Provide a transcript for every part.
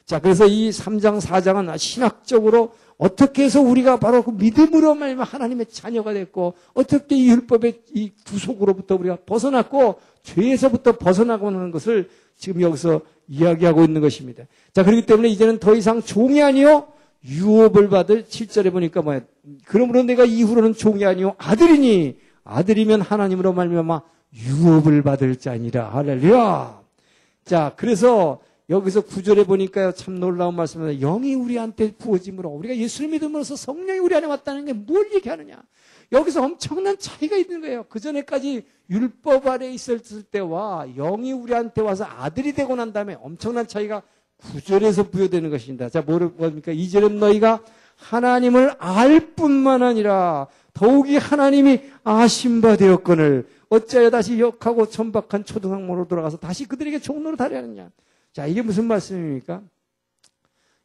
자, 그래서 이 3장, 4장은 신학적으로 어떻게 해서 우리가 바로 그 믿음으로 말미암아 하나님의 자녀가 됐고, 어떻게 이 율법의 이 구속으로부터 우리가 벗어났고, 죄에서부터 벗어나고 하는 것을 지금 여기서 이야기하고 있는 것입니다. 자, 그렇기 때문에 이제는 더 이상 종이 아니요 유업을 받을 7절에 보니까 뭐야? 그러므로 내가 이후로는 종이 아니요 아들이니 아들이면 하나님으로 말미암아 유업을 받을 자니라. 할렐루야. 자, 그래서 여기서 9절에 보니까요, 참 놀라운 말씀입니다. 영이 우리한테 부어짐으로 우리가 예수를 믿음으로써 성령이 우리 안에 왔다는 게 뭘 얘기하느냐? 여기서 엄청난 차이가 있는 거예요. 그전에까지 율법 아래 있었을 때와 영이 우리한테 와서 아들이 되고 난 다음에 엄청난 차이가 9절에서 부여되는 것입니다. 자, 뭡니까? 2절은 너희가 하나님을 알 뿐만 아니라 더욱이 하나님이 아신 바 되었거늘 어찌하여 다시 역하고 천박한 초등학모로 돌아가서 다시 그들에게 종로를 하려 하느냐. 자, 이게 무슨 말씀입니까?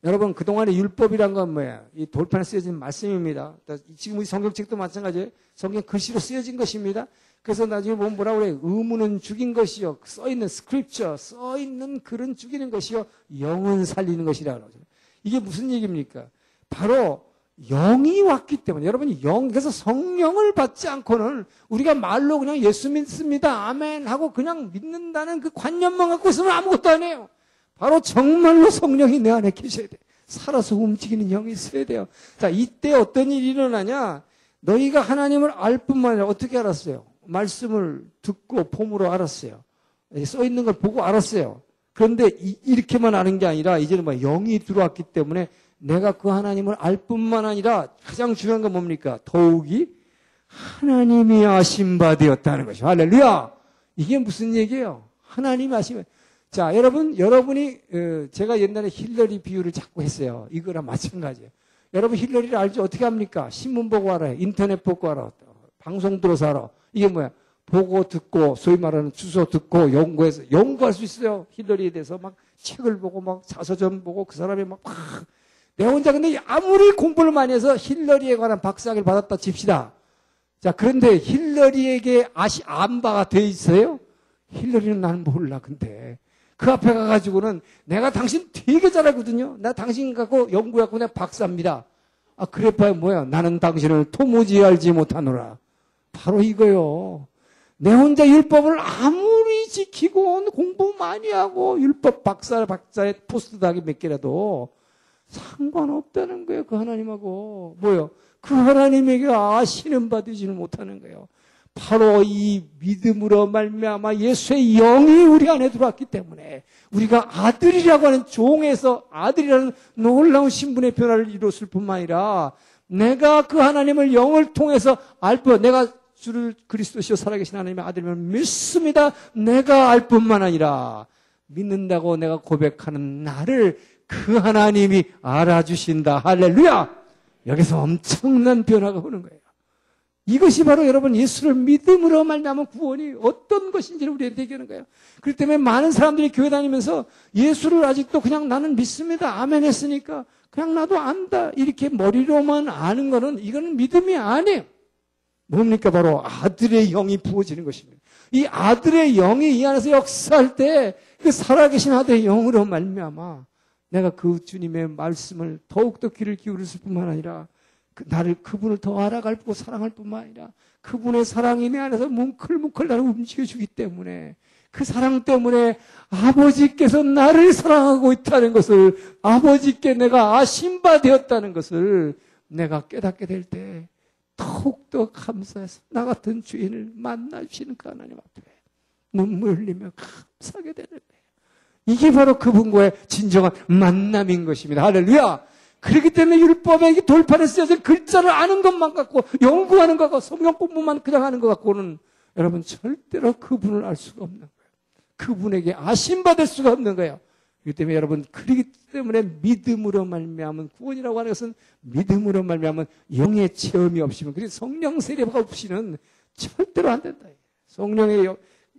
여러분, 그동안의 율법이란 건 뭐야? 이 돌판에 쓰여진 말씀입니다. 지금 우리 성경책도 마찬가지예요. 성경 글씨로 쓰여진 것입니다. 그래서 나중에 보면 뭐라고 그래요? 의문은 죽인 것이요. 써있는 스크립처, 써있는 글은 죽이는 것이요. 영은 살리는 것이라고 그러죠. 이게 무슨 얘기입니까? 바로 영이 왔기 때문에, 여러분이 그래서 성령을 받지 않고는 우리가 말로 그냥 예수 믿습니다. 아멘 하고 그냥 믿는다는 그 관념만 갖고 있으면 아무것도 안 해요. 바로 정말로 성령이 내 안에 계셔야 돼. 살아서 움직이는 영이 있어야 돼요. 자, 이때 어떤 일이 일어나냐? 너희가 하나님을 알 뿐만 아니라 어떻게 알았어요? 말씀을 듣고 봄으로 알았어요. 써 있는 걸 보고 알았어요. 그런데 이렇게만 아는 게 아니라 이제는 뭐 영이 들어왔기 때문에 내가 그 하나님을 알 뿐만 아니라 가장 중요한 건 뭡니까? 더욱이 하나님이 아신 바 되었다는 것이죠. 할렐루야! 이게 무슨 얘기예요? 하나님이 아신 바. 자, 여러분이 제가 옛날에 힐러리 비유를 자꾸 했어요. 이거랑 마찬가지예요. 여러분 힐러리를 알죠? 어떻게 합니까? 신문 보고 알아요. 인터넷 보고 알아. 방송 들어서 알아. 이게 뭐야? 보고 듣고 소위 말하는 주소 듣고 연구할 수 있어요. 힐러리에 대해서 막 책을 보고 막 자서전 보고 그 사람이 막 내 혼자 근데 아무리 공부를 많이 해서 힐러리에 관한 박사학위를 받았다 칩시다. 자, 그런데 힐러리에게 안바가 돼 있어요? 힐러리는 나는 몰라. 근데 그 앞에 가가지고는 내가 당신 되게 잘 알거든요. 나 당신 갖고 연구해갖고 내가 박사입니다. 아, 그래 봐야 뭐야? 나는 당신을 도무지 알지 못하노라. 바로 이거요. 내 혼자 율법을 아무리 지키고 공부 많이 하고 율법 박사의 포스트닥이 몇 개라도 상관없다는 거예요. 그 하나님하고. 뭐요? 그 하나님에게 아시는 바 되지는 못하는 거예요. 바로 이 믿음으로 말미암아 예수의 영이 우리 안에 들어왔기 때문에 우리가 아들이라고 하는 종에서 아들이라는 놀라운 신분의 변화를 이뤘을 뿐만 아니라 내가 그 하나님을 영을 통해서 알 뿐, 내가 주를 그리스도시요 살아계신 하나님의 아들임을 믿습니다. 내가 알 뿐만 아니라 믿는다고 내가 고백하는 나를 그 하나님이 알아주신다. 할렐루야! 여기서 엄청난 변화가 오는 거예요. 이것이 바로 여러분 예수를 믿음으로 말미암은 구원이 어떤 것인지를 우리한테 얘기하는 거예요. 그렇기 때문에 많은 사람들이 교회 다니면서 예수를 아직도 그냥 나는 믿습니다. 아멘 했으니까 그냥 나도 안다. 이렇게 머리로만 아는 거는 이거는 믿음이 아니에요. 뭡니까? 바로 아들의 영이 부어지는 것입니다. 이 아들의 영이 이 안에서 역사할 때 그 살아계신 아들의 영으로 말미암아 내가 그 주님의 말씀을 더욱더 귀를 기울였을 뿐만 아니라 그분을 더 알아갈 뿐 사랑할 뿐만 아니라 그분의 사랑이 내 안에서 뭉클뭉클 나를 움직여주기 때문에 그 사랑 때문에 아버지께서 나를 사랑하고 있다는 것을 아버지께 내가 아신 바 되었다는 것을 내가 깨닫게 될 때 더욱더 감사해서 나 같은 주인을 만나주시는 그 하나님 앞에 눈물 흘리며 감사하게 되는 거예요. 이게 바로 그분과의 진정한 만남인 것입니다. 할렐루야! 그렇기 때문에 율법의 돌판에 쓰여진 글자를 아는 것만 갖고 연구하는 것 같고 성경 공부만 그냥 하는 것 갖고는 여러분 절대로 그분을 알 수가 없는 거예요. 그분에게 아심받을 수가 없는 거예요. 그렇기 때문에 여러분 그렇기 때문에 믿음으로 말미암은 구원이라고 하는 것은 믿음으로 말미암은 영의 체험이 없이면 그래서 성령 세례가 없이는 절대로 안 된다. 성령의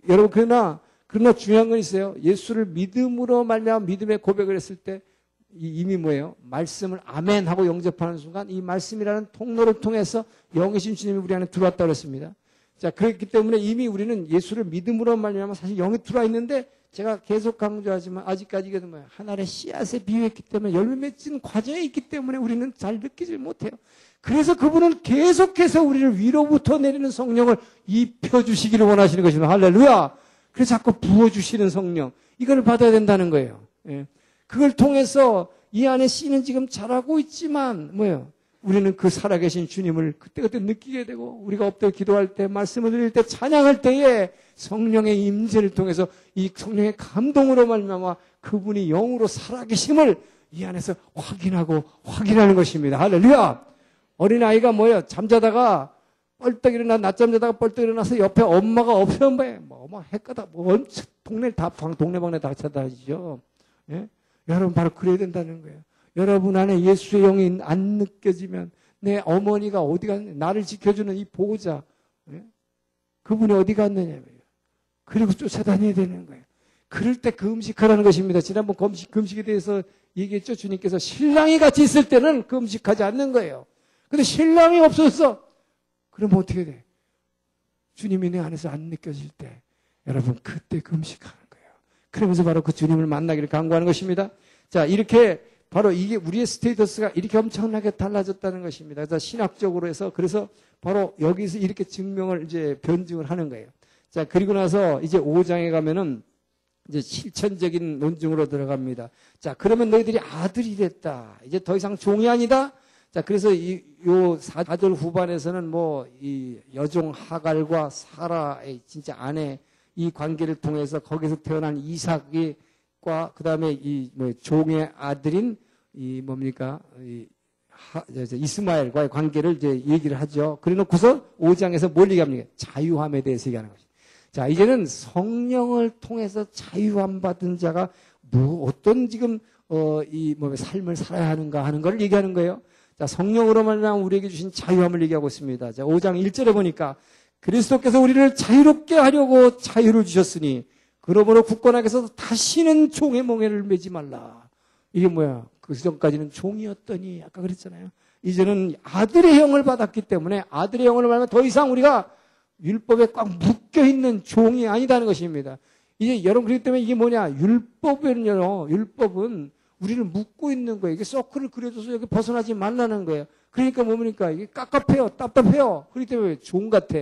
여러분 그러나 중요한 건 있어요. 예수를 믿음으로 말미암아 믿음의 고백을 했을 때 이미 뭐예요? 말씀을 아멘 하고 영접하는 순간 이 말씀이라는 통로를 통해서 영이신 주님이 우리 안에 들어왔다고 그랬습니다. 자, 그렇기 때문에 이미 우리는 예수를 믿음으로 말미암아 사실 영이 들어와 있는데 제가 계속 강조하지만 아직까지 이게 뭐야? 하나의 씨앗에 비유했기 때문에 열매 맺는 과정에 있기 때문에 우리는 잘 느끼지 못해요. 그래서 그분은 계속해서 우리를 위로부터 내리는 성령을 입혀주시기를 원하시는 것입니다. 할렐루야! 그래서 자꾸 부어주시는 성령. 이걸 받아야 된다는 거예요. 예. 그걸 통해서 이 안에 씨는 지금 자라고 있지만 뭐예요? 우리는 그 살아계신 주님을 그때그때 느끼게 되고 우리가 엎드려 기도할 때 말씀을 드릴 때 찬양할 때에 성령의 임재를 통해서 이 성령의 감동으로 말미암아 그분이 영으로 살아계심을 이 안에서 확인하는 것입니다. 할렐루야! 어린아이가 뭐예요? 잠자다가 뻘떡 일어나 낮잠 자다가 뻘떡 일어나서 옆에 엄마가 없으면 뭐 헷가다 동네 방네 다 찾아다니죠. 예? 여러분 바로 그래야 된다는 거예요. 여러분 안에 예수의 영이 안 느껴지면 내 어머니가 어디 갔느냐, 나를 지켜주는 이 보호자, 예? 그분이 어디 갔느냐, 그리고 쫓아다녀야 되는 거예요. 그럴 때 금식하라는 것입니다. 지난번 금식에 대해서 얘기했죠. 주님께서 신랑이 같이 있을 때는 금식하지 않는 거예요. 근데 신랑이 없었어. 그럼 어떻게 돼? 주님이 내 안에서 안 느껴질 때 여러분 그때 금식하는 거예요. 그러면서 바로 그 주님을 만나기를 간구하는 것입니다. 자, 이렇게 바로 이게 우리의 스테이터스가 이렇게 엄청나게 달라졌다는 것입니다. 그래서 신학적으로 해서 그래서 바로 여기서 이렇게 증명을 이제 변증을 하는 거예요. 자, 그리고 나서 이제 5장에 가면은 이제 실천적인 논증으로 들어갑니다. 자, 그러면 너희들이 아들이 됐다. 이제 더 이상 종이 아니다. 자, 그래서 요 4절 후반에서는 뭐 이 여종 하갈과 사라의 진짜 아내 이 관계를 통해서 거기서 태어난 이삭과 그다음에 이 뭐 종의 아들인 이 뭡니까? 이스마엘과의 관계를 이제 얘기를 하죠. 그래 놓고서 5장에서 뭘 얘기합니까? 자유함에 대해서 얘기하는 거죠. 자, 이제는 성령을 통해서 자유함 받은 자가 뭐 어떤 지금 이 뭐 삶을 살아야 하는가 하는 걸 얘기하는 거예요. 자, 성령으로 말미암아 우리에게 주신 자유함을 얘기하고 있습니다. 자, 5장 1절에 보니까 그리스도께서 우리를 자유롭게 하려고 자유를 주셨으니 그러므로 굳건하게서 다시는 종의 멍에를 매지 말라. 이게 뭐야? 그 전까지는 종이었더니 아까 그랬잖아요. 이제는 아들의 영을 받았기 때문에 아들의 영을 말하면 더 이상 우리가 율법에 꽉 묶여있는 종이 아니다는 것입니다. 이제 여러분 그렇기 때문에 이게 뭐냐? 율법은 우리를 묶고 있는 거예요. 이게 서클을 그려줘서 여기 벗어나지 말라는 거예요. 그러니까 뭡니까? 이게 깝깝해요. 답답해요. 그렇기 때문에 종 같아.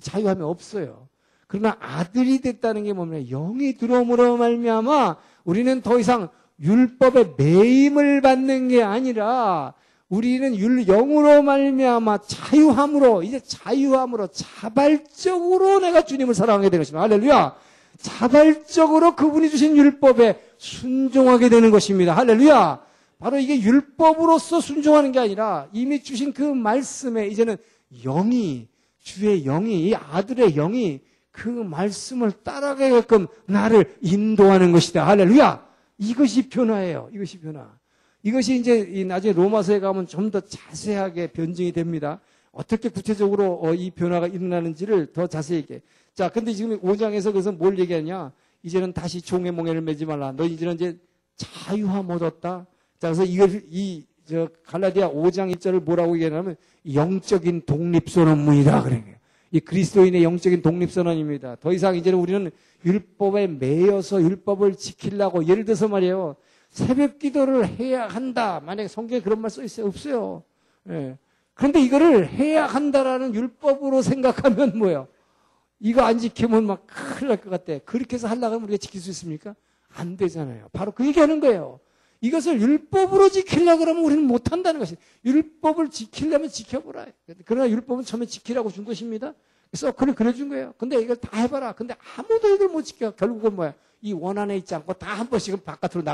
자유함이 없어요. 그러나 아들이 됐다는 게 뭡니까? 영이 들어옴으로 말미암아 우리는 더 이상 율법의 매임을 받는 게 아니라 우리는 영으로 말미암아 자유함으로 이제 자유함으로 자발적으로 내가 주님을 사랑하게 되는 것입니다. 할렐루야. 자발적으로 그분이 주신 율법에 순종하게 되는 것입니다. 할렐루야. 바로 이게 율법으로서 순종하는 게 아니라 이미 주신 그 말씀에 이제는 주의 영이 이 아들의 영이 그 말씀을 따라가게끔 나를 인도하는 것이다. 할렐루야. 이것이 변화예요. 이것이 변화. 이것이 이제 나중에 로마서에 가면 좀 더 자세하게 변증이 됩니다. 어떻게 구체적으로 이 변화가 일어나는지를 더 자세히 얘기해. 자, 근데 지금 5장에서 그래서 뭘 얘기하냐? 이제는 다시 종의 멍에를 매지 말라. 너 이제는 이제 자유함 얻었다. 자, 그래서 갈라디아 5장 1절을 뭐라고 얘기하냐면 영적인 독립선언문이다. 그래요. 이 그리스도인의 영적인 독립선언입니다. 더 이상 이제는 우리는 율법에 매여서 율법을 지키려고 예를 들어서 말이에요. 새벽 기도를 해야 한다. 만약에 성경에 그런 말 써 있어요? 없어요. 예. 그런데 이거를 해야 한다라는 율법으로 생각하면 뭐예요? 이거 안 지키면 막 큰일 날 것 같아. 그렇게 해서 하려고 하면 우리가 지킬 수 있습니까? 안 되잖아요. 바로 그 얘기하는 거예요. 이것을 율법으로 지키려고 그러면 우리는 못한다는 것이에요. 율법을 지키려면 지켜보라. 그러나 율법은 처음에 지키라고 준 것입니다. 서클을 그려준 거예요. 근데 이걸 다 해봐라. 근데 아무도 이걸 못 지켜. 결국은 뭐야? 이 원안에 있지 않고 다 한 번씩은 바깥으로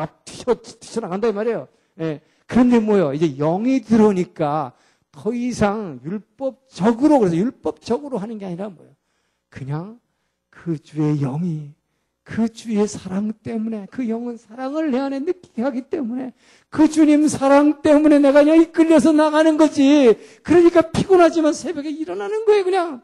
튀어나간다 이 말이에요. 예. 그런데 뭐요? 이제 영이 들어오니까 더 이상 율법적으로, 그래서 율법적으로 하는 게 아니라 뭐예요? 그냥 그 주의 영이 그 주의 사랑 때문에 그 영은 사랑을 내 안에 느끼게 하기 때문에 그 주님 사랑 때문에 내가 그냥 이끌려서 나가는 거지. 그러니까 피곤하지만 새벽에 일어나는 거예요. 그냥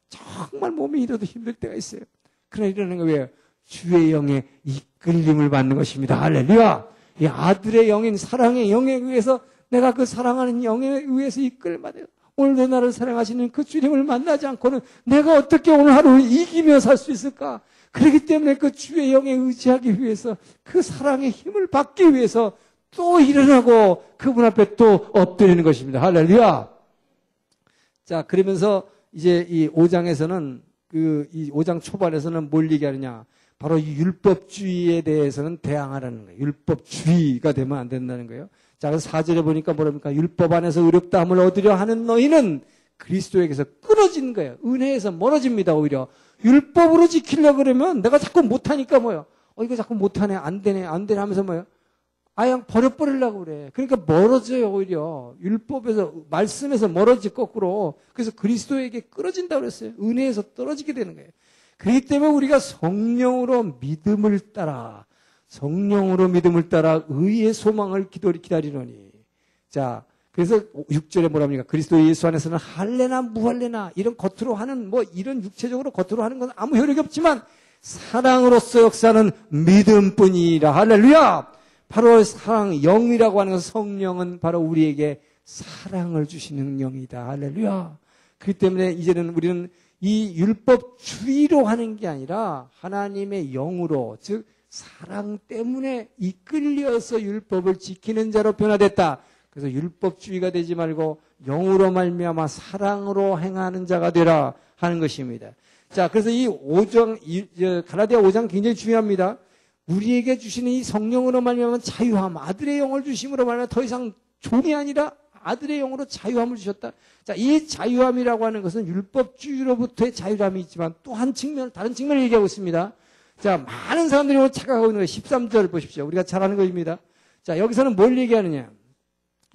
정말 몸이 일어도 힘들 때가 있어요. 그러나 일어나는 거 왜요? 주의 영의 이끌림을 받는 것입니다. 할렐루야. 이 아들의 영인 사랑의 영에 의해서 내가 그 사랑하는 영에 의해서 이끌림을 받아요. 오늘도 나를 사랑하시는 그 주님을 만나지 않고는 내가 어떻게 오늘 하루를 이기며 살 수 있을까? 그렇기 때문에 그 주의 영에 의지하기 위해서 그 사랑의 힘을 받기 위해서 또 일어나고 그분 앞에 또 엎드리는 것입니다. 할렐루야! 자, 그러면서 이제 이 5장에서는 이 5장 초반에서는 뭘 얘기하느냐? 바로 이 율법주의에 대해서는 대항하라는 거예요. 율법주의가 되면 안 된다는 거예요. 자, 그래서 4절에 보니까 뭐랍니까? 율법 안에서 의롭다함을 얻으려 하는 너희는 그리스도에게서 끊어진 거예요. 은혜에서 멀어집니다, 오히려. 율법으로 지키려고 그러면 내가 자꾸 못하니까 뭐예요? 이거 자꾸 못하네, 안 되네 하면서 뭐예요? 아예 버려버리려고 그래. 그러니까 멀어져요, 오히려. 율법에서, 말씀에서 멀어지 거꾸로. 그래서 그리스도에게 끊어진다고 그랬어요. 은혜에서 떨어지게 되는 거예요. 그렇기 때문에 우리가 성령으로 믿음을 따라 의의 소망을 기다리노니. 자, 그래서 6절에 뭐라 합니까? 그리스도 예수 안에서는 할례나 무할례나 이런 겉으로 하는 이런 육체적으로 겉으로 하는 건 아무 효력이 없지만 사랑으로서 역사는 믿음뿐이라. 할렐루야! 바로 사랑, 영이라고 하는 성령은 바로 우리에게 사랑을 주시는 영이다. 할렐루야! 그렇기 때문에 이제는 우리는 이 율법주의로 하는 게 아니라 하나님의 영으로, 즉 사랑 때문에 이끌려서 율법을 지키는 자로 변화됐다. 그래서 율법주의가 되지 말고 영으로 말미암아 사랑으로 행하는 자가 되라 하는 것입니다. 자, 그래서 이 5장, 갈라디아 5장 굉장히 중요합니다. 우리에게 주시는 이 성령으로 말미암아 자유함, 아들의 영을 주심으로 말미암아 더 이상 종이 아니라 아들의 영으로 자유함을 주셨다. 자, 이 자유함이라고 하는 것은 율법주의로부터의 자유함이 있지만 또 한 측면, 다른 측면을 얘기하고 있습니다. 자, 많은 사람들이 오늘 착각하고 있는 거예요. 13절 보십시오. 우리가 잘 아는 것입니다. 자, 여기서는 뭘 얘기하느냐?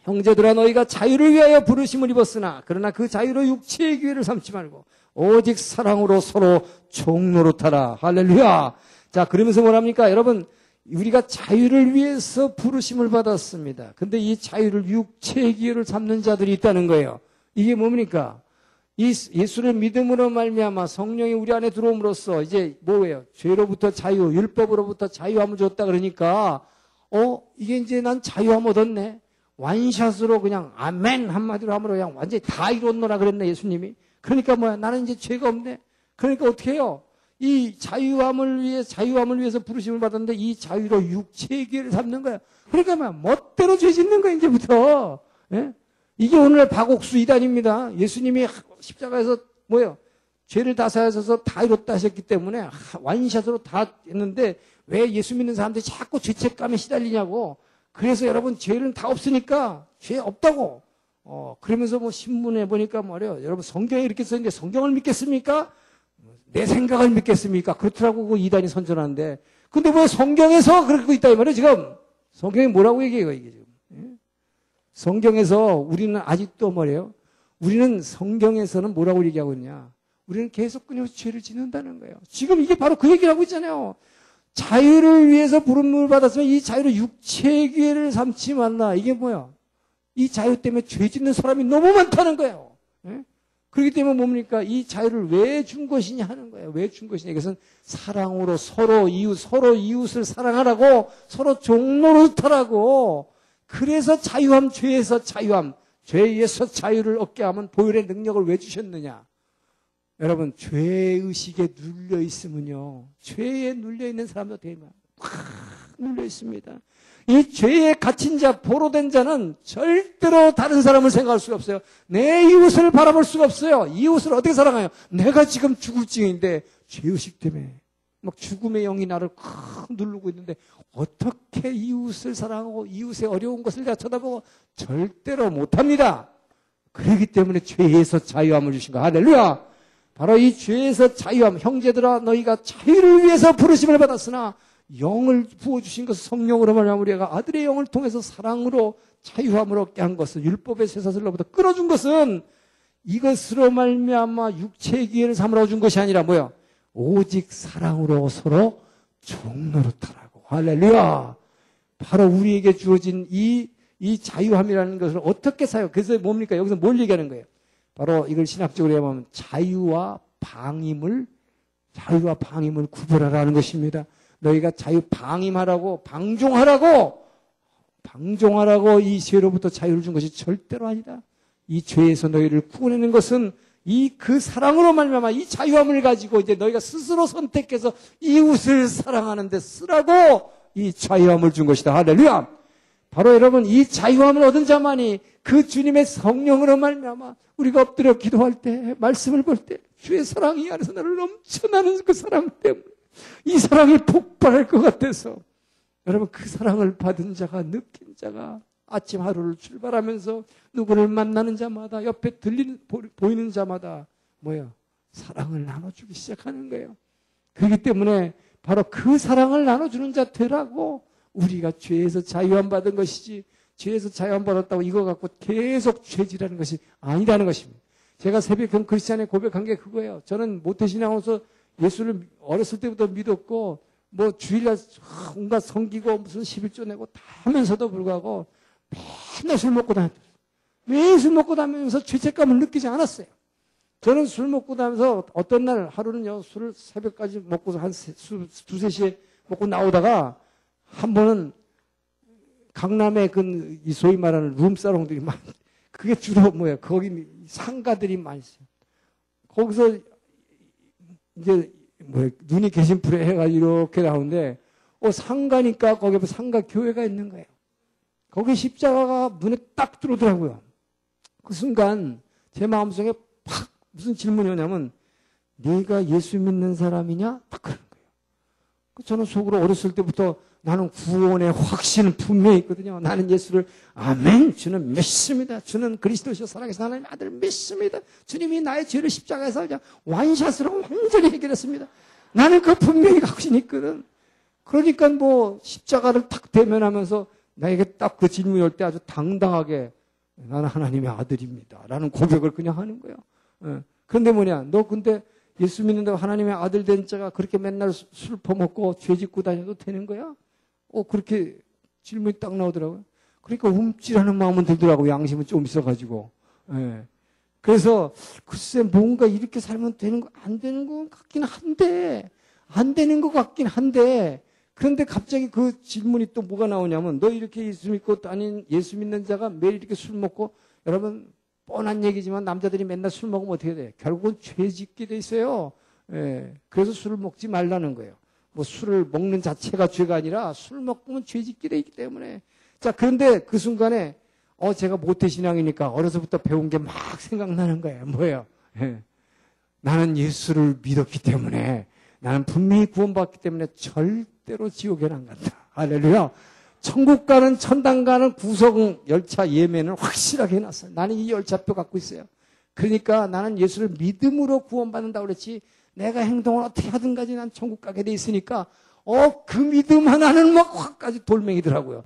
형제들아, 너희가 자유를 위하여 부르심을 입었으나 그러나 그 자유로 육체의 기회를 삼지 말고 오직 사랑으로 서로 종노릇하라. 할렐루야. 자, 그러면서 뭐랍니까? 여러분, 우리가 자유를 위해서 부르심을 받았습니다. 근데 이 자유를 육체의 기회를 삼는 자들이 있다는 거예요. 이게 뭡니까? 이 예수를 믿음으로 말미암아 성령이 우리 안에 들어옴으로써 이제 뭐예요? 죄로부터 자유, 율법으로부터 자유함을 줬다 그러니까 이게 이제 난 자유함 얻었네. 완샷으로 그냥 아멘 한마디로 함으로 그냥 완전히 다 이뤘노라 그랬네, 예수님이. 그러니까 뭐야? 나는 이제 죄가 없네. 그러니까 어떻게 해요? 이 자유함을 위해서 부르심을 받았는데 이 자유로 육체의 기회를 삼는 거야. 그러니까 뭐야? 멋대로 죄 짓는 거야, 이제부터. 예? 이게 오늘날 박옥수 이단입니다. 예수님이 십자가에서 뭐예요? 죄를 다 사하셔서 다 이뤘다 하셨기 때문에 완샷으로 다 했는데 왜 예수 믿는 사람들이 자꾸 죄책감에 시달리냐고. 그래서 여러분 죄는 다 없으니까 죄 없다고. 그러면서 뭐 신문에 보니까 말이에요. 여러분 성경에 이렇게 써있는데 성경을 믿겠습니까? 내 생각을 믿겠습니까? 그렇더라고 그 이단이 선전하는데. 근데 왜 성경에서 그러고 있다 이 말이에요 지금. 성경이 뭐라고 얘기해요 이게 지금. 성경에서 우리는 아직도 뭐래요? 우리는 성경에서는 뭐라고 얘기하고 있냐? 우리는 계속 끊임없이 죄를 짓는다는 거예요. 지금 이게 바로 그 얘기를 하고 있잖아요. 자유를 위해서 부름을 받았으면 이 자유를 육체의 기회를 삼지 말라. 이게 뭐야? 이 자유 때문에 죄 짓는 사람이 너무 많다는 거예요. 예? 그렇기 때문에 뭡니까? 이 자유를 왜 준 것이냐 하는 거예요. 왜 준 것이냐. 이것은 사랑으로 서로 이웃을 사랑하라고, 서로 종노릇하라고. 그래서 자유함, 죄에서 자유함, 죄에서 자유를 얻게 하면 보혈의 능력을 왜 주셨느냐? 여러분, 죄의식에 눌려 있으면요, 죄에 눌려 있는 사람도 되면 확 눌려 있습니다. 이 죄에 갇힌 자, 포로된 자는 절대로 다른 사람을 생각할 수가 없어요. 내 이웃을 바라볼 수가 없어요. 이웃을 어떻게 사랑해요? 내가 지금 죽을 징인데 죄의식 때문에 막 죽음의 영이 나를 확 누르고 있는데 어떻게 이웃을 사랑하고 이웃의 어려운 것을 내가 쳐다보고 절대로 못합니다. 그렇기 때문에 죄에서 자유함을 주신 거. 할렐루야. 바로 이 죄에서 자유함. 형제들아, 너희가 자유를 위해서 부르심을 받았으나 영을 부어주신 것은 성령으로 말하면 우리가 아들의 영을 통해서 사랑으로 자유함을 얻게 한 것은, 율법의 쇠사슬로부터 끊어준 것은 이것으로 말미암아 육체의 기회를 삼으러 준 것이 아니라 뭐야? 오직 사랑으로 서로 종노릇하라고. 할렐루야. 바로 우리에게 주어진 이 자유함이라는 것을 어떻게 사용? 그래서 뭡니까? 여기서 뭘 얘기하는 거예요? 바로 이걸 신학적으로 해보면 자유와 방임을 구별하라는 것입니다. 너희가 자유 방임하라고, 방종하라고 이 죄로부터 자유를 준 것이 절대로 아니다. 이 죄에서 너희를 구원하는 것은 이 그 사랑으로 말미암아 이 자유함을 가지고 이제 너희가 스스로 선택해서 이웃을 사랑하는 데 쓰라고 이 자유함을 준 것이다. 할렐루야. 바로 여러분 이 자유함을 얻은 자만이 그 주님의 성령으로 말미암아 우리가 엎드려 기도할 때 말씀을 볼 때 주의 사랑이 안에서 나를 넘쳐나는 그 사랑 때문에 이 사랑이 폭발할 것 같아서 여러분 그 사랑을 받은 자가 느낀 자가 아침 하루를 출발하면서 누구를 만나는 자마다 옆에 보이는 자마다 뭐야? 사랑을 나눠주기 시작하는 거예요. 그렇기 때문에 바로 그 사랑을 나눠주는 자 되라고 우리가 죄에서 자유함 받은 것이지 죄에서 자유함 받았다고 이거 갖고 계속 죄질하는 것이 아니라는 것입니다. 제가 새벽형 크리스찬에 고백한 게 그거예요. 저는 모태신앙으로서 예수를 어렸을 때부터 믿었고 뭐 주일날 온갖 섬기고 무슨 11조 내고 다 하면서도 불구하고 맨날 술 먹고 다녔어요. 매일 술 먹고 다니면서 죄책감을 느끼지 않았어요. 저는 술 먹고 다니면서 어떤 날 하루는요 술을 새벽까지 먹고서 한 두세 시에 먹고 나오다가 한 번은 강남에 이 소위 말하는 룸사롱들이 그게 주로 뭐예요? 거기 상가들이 많이 있어요. 거기서 이제 눈이 계신 불에 해가 이렇게 나오는데 상가니까 거기 상가 교회가 있는 거예요. 거기 십자가가 눈에 딱 들어오더라고요. 그 순간 제 마음속에 팍 무슨 질문이 오냐면 네가 예수 믿는 사람이냐? 딱 그런 거예요. 저는 속으로 어렸을 때부터 나는 구원의 확신은 분명히 있거든요. 나는 예수를 아멘 주는 믿습니다. 주는 그리스도시요 살아계신 하나님의 아들을 믿습니다. 주님이 나의 죄를 십자가에서 그냥 완샷으로 완전히 해결했습니다. 나는 그 분명히 확신이 있거든. 그러니까 뭐 십자가를 탁 대면하면서 나에게 딱 그 질문이 올 때 아주 당당하게 나는 하나님의 아들입니다. 라는 고백을 그냥 하는 거예요. 그런데 뭐냐? 너 근데 예수 믿는다고 하나님의 아들 된 자가 그렇게 맨날 술 퍼먹고 죄 짓고 다녀도 되는 거야? 그렇게 질문이 딱 나오더라고요. 그러니까 움찔하는 마음은 들더라고요. 양심은 좀 있어가지고. 그래서 글쎄 뭔가 이렇게 살면 되는 거, 안 되는 것 같긴 한데, 안 되는 것 같긴 한데, 그런데 갑자기 그 질문이 또 뭐가 나오냐면 너 이렇게 예수 믿고 다닌 예수 믿는 자가 매일 이렇게 술 먹고 여러분 뻔한 얘기지만 남자들이 맨날 술 먹으면 어떻게 돼? 결국은 죄 짓게 돼 있어요. 그래서 술을 먹지 말라는 거예요. 뭐 술을 먹는 자체가 죄가 아니라 술 먹으면 죄 짓게 돼 있기 때문에. 자, 그런데 그 순간에 제가 모태신앙이니까 어려서부터 배운 게 막 생각나는 거예요. 뭐예요? 나는 예수를 믿었기 때문에 나는 분명히 구원받기 때문에 절대로 지옥에는 안 간다. 할렐루야. 천국 가는 천당 가는 구성 열차 예매는 확실하게 해놨어요. 나는 이 열차표 갖고 있어요. 그러니까 나는 예수를 믿음으로 구원받는다고 그랬지 내가 행동을 어떻게 하든 간에 난 천국 가게 돼 있으니까 그 믿음 하나는 막 확까지 돌멩이더라고요.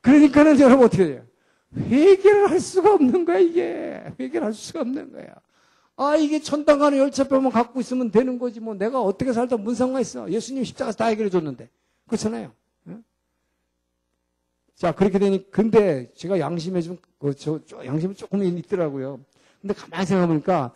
그러니까는 여러분 어떻게 돼요? 회개를 할 수가 없는 거야 이게. 회개를 할 수가 없는 거야. 이게 천당 가는 열차표만 갖고 있으면 되는 거지 뭐 내가 어떻게 살다 무슨 상관 있어. 예수님 십자가에서 다 해결해 줬는데. 그렇잖아요. 자, 그렇게 되니, 근데 제가 양심에 양심이 조금 있더라고요. 근데 가만히 생각해보니까,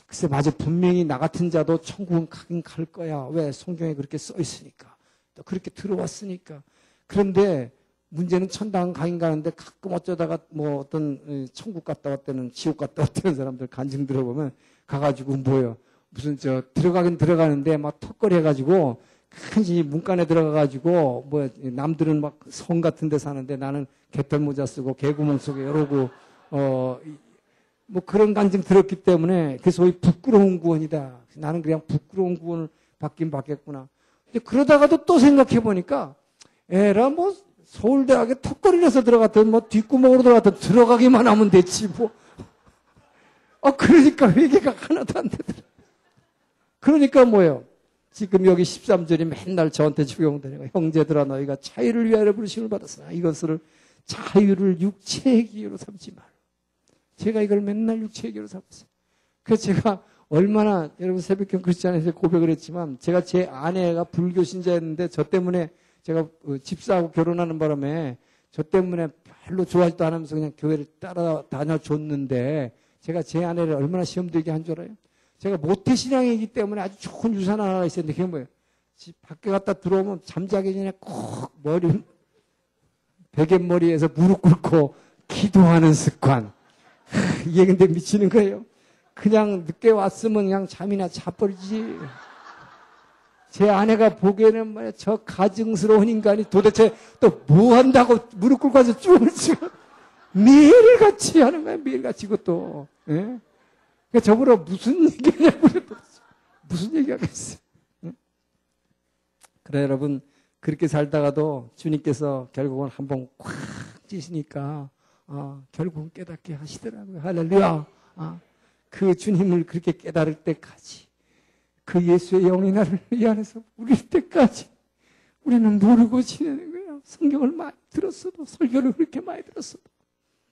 글쎄, 맞아. 분명히 나 같은 자도 천국은 가긴 갈 거야. 왜? 성경에 그렇게 써 있으니까. 또 그렇게 들어왔으니까. 그런데 문제는 천당은 가긴 가는데 가끔 어쩌다가 뭐 어떤 천국 갔다 왔다는 지옥 갔다 왔다는 사람들 간증 들어보면 가가지고 뭐예요? 무슨 들어가긴 들어가는데 막 턱걸이 해가지고 큰지 문간에 들어가가지고 뭐 남들은 막 성 같은 데 사는데 나는 개털 모자 쓰고 개구멍 속에 이러고 뭐 그런 간증 들었기 때문에 그 소위 부끄러운 구원이다. 나는 그냥 부끄러운 구원을 받긴 받겠구나. 근데 그러다가도 또 생각해 보니까 에라 뭐 서울대학에 턱걸이라서 들어갔든 뭐 뒷구멍으로 들어갔든 들어가기만 하면 됐지 뭐. 그러니까 회개가 하나도 안 되더라. 그러니까 뭐예요? 지금 여기 13절이 맨날 저한테 적용되는 거예요. 형제들아 너희가 자유를 위하여 부르심을 받았으나 이것을 자유를 육체의 기회로 삼지 마라. 제가 이걸 맨날 육체의 기회로 삼았어요. 그래서 제가 얼마나 여러분 새벽경 크리스찬에서 고백을 했지만 제가 제 아내가 불교 신자였는데 저 때문에 제가 집사하고 결혼하는 바람에 저 때문에 별로 좋아하지도 않으면서 그냥 교회를 따라다녀줬는데 제가 제 아내를 얼마나 시험 들게 한 줄 알아요? 제가 모태신앙이기 때문에 아주 좋은 유산 하나 있었는데 그게 뭐예요? 집 밖에 갔다 들어오면 잠자기 전에 꼭 베갯머리에서 무릎 꿇고 기도하는 습관. 이게 근데 미치는 거예요. 그냥 늦게 왔으면 그냥 잠이나 자버리지. 제 아내가 보기에는 뭐야, 저 가증스러운 인간이 도대체 또 뭐 한다고 무릎 꿇고 와서 춤을 추고 매일같이 하는 거야, 매일같이 이것도. 예? 그러니까 저보러 무슨 얘기냐고 무슨 얘기하겠어요. 예? 그래, 여러분, 그렇게 살다가도 주님께서 결국은 한번 콱 찌시니까, 결국은 깨닫게 하시더라고요. 할렐루야. 그 주님을 그렇게 깨달을 때까지, 그 예수의 영이 나를 이 안에서 우릴 때까지 우리는 모르고 지내는 거예요. 성경을 많이 들었어도, 설교를 그렇게 많이 들었어도,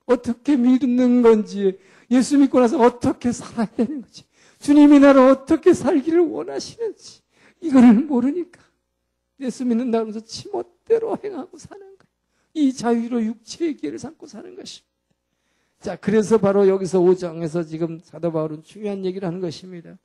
어떻게 믿는 건지, 예수 믿고 나서 어떻게 살아야 되는 건지, 주님이 나를 어떻게 살기를 원하시는지, 이거를 모르니까 예수 믿는다 그러면서 지멋대로 행하고 사는 거예요. 이 자유로 육체의 기회를 삼고 사는 것입니다. 자, 그래서 바로 여기서 5장에서 지금 사도 바울은 중요한 얘기를 하는 것입니다.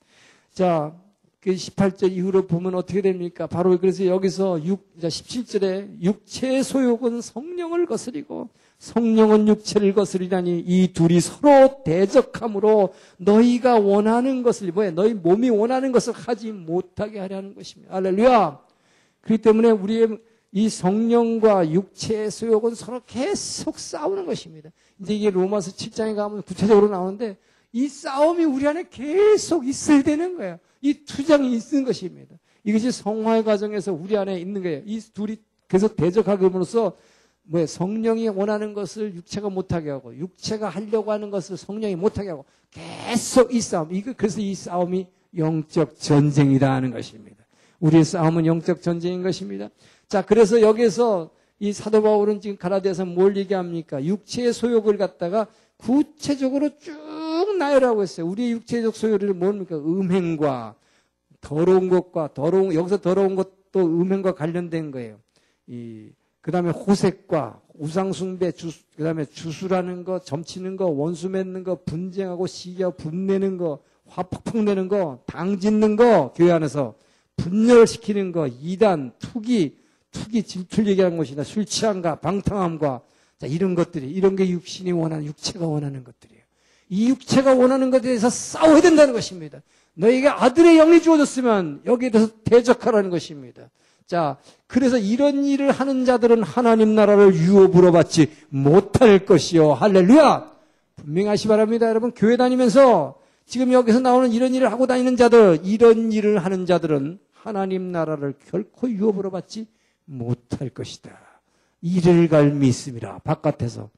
자, 그 18절 이후로 보면 어떻게 됩니까? 바로 그래서 여기서 17절에 육체의 소욕은 성령을 거스리고 성령은 육체를 거스리라니 이 둘이 서로 대적함으로 너희가 원하는 것을, 너희 몸이 원하는 것을 하지 못하게 하려는 것입니다. 할렐루야! 그렇기 때문에 우리의 이 성령과 육체의 소욕은 서로 계속 싸우는 것입니다. 이제 이게 로마서 7장에 가면 구체적으로 나오는데 이 싸움이 우리 안에 계속 있어야 되는 거예요. 이 투쟁이 있는 것입니다. 이것이 성화의 과정에서 우리 안에 있는 거예요. 이 둘이 계속 대적하므로써 성령이 원하는 것을 육체가 못하게 하고 육체가 하려고 하는 것을 성령이 못하게 하고 계속 이 싸움. 그래서 이 싸움이 영적 전쟁이라는 것입니다. 우리의 싸움은 영적 전쟁인 것입니다. 자, 그래서 여기서 이 사도 바울은 지금 갈라디아서 뭘 얘기합니까? 육체의 소욕을 갖다가 구체적으로 쭉 나열하고 있어요. 우리의 육체적 소욕을 뭡니까? 음행과 더러운 것과 여기서 더러운 것도 음행과 관련된 거예요. 그 다음에 호색과 우상숭배, 그 다음에 주술하는 거, 점치는 거, 원수 맺는 거, 분쟁하고 시기하고 분내는 거, 화 팍팍 내는 거, 당 짓는 거, 교회 안에서 분열시키는 거, 이단, 투기 질투를 얘기하는 것이다. 술 취함과 방탕함과, 자, 이런 것들이, 이런 게 육체가 원하는 것들이에요. 이 육체가 원하는 것에 대해서 싸워야 된다는 것입니다. 너에게 아들의 영이 주어졌으면 여기에 대해서 대적하라는 것입니다. 자, 그래서 이런 일을 하는 자들은 하나님 나라를 유업으로 받지 못할 것이요. 할렐루야! 분명히 하시 바랍니다. 여러분, 교회 다니면서 지금 여기서 나오는 이런 일을 하고 다니는 자들, 이런 일을 하는 자들은 하나님 나라를 결코 유업으로 받지 못할 것이다. 이를 갈미 있습니다. 바깥에서.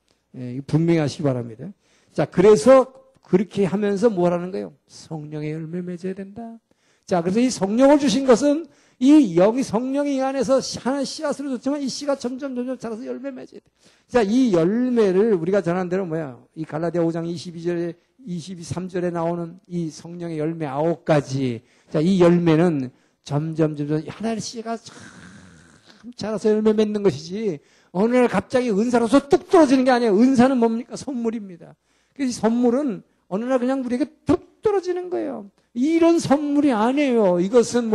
분명히 하시기 바랍니다. 자, 그래서 그렇게 하면서 뭘 하는 거예요? 성령의 열매 맺어야 된다. 자, 그래서 이 성령을 주신 것은 이 영이 성령이 이 안에서 하나의 씨앗으로 줬지만 이 씨가 점점 자라서 열매 맺어야 돼. 자, 이 열매를 우리가 전한 대로 이 갈라디아 5장 22절에 23절에 나오는 이 성령의 열매 9가지. 자, 이 열매는 점점 하나의 씨가 참 자라서 열매 맺는 것이지 어느 날 갑자기 은사로서 뚝 떨어지는 게 아니에요. 은사는 뭡니까? 선물입니다. 그래서 이 선물은 어느 날 그냥 우리에게 뚝 떨어지는 거예요. 이런 선물이 아니에요. 이것은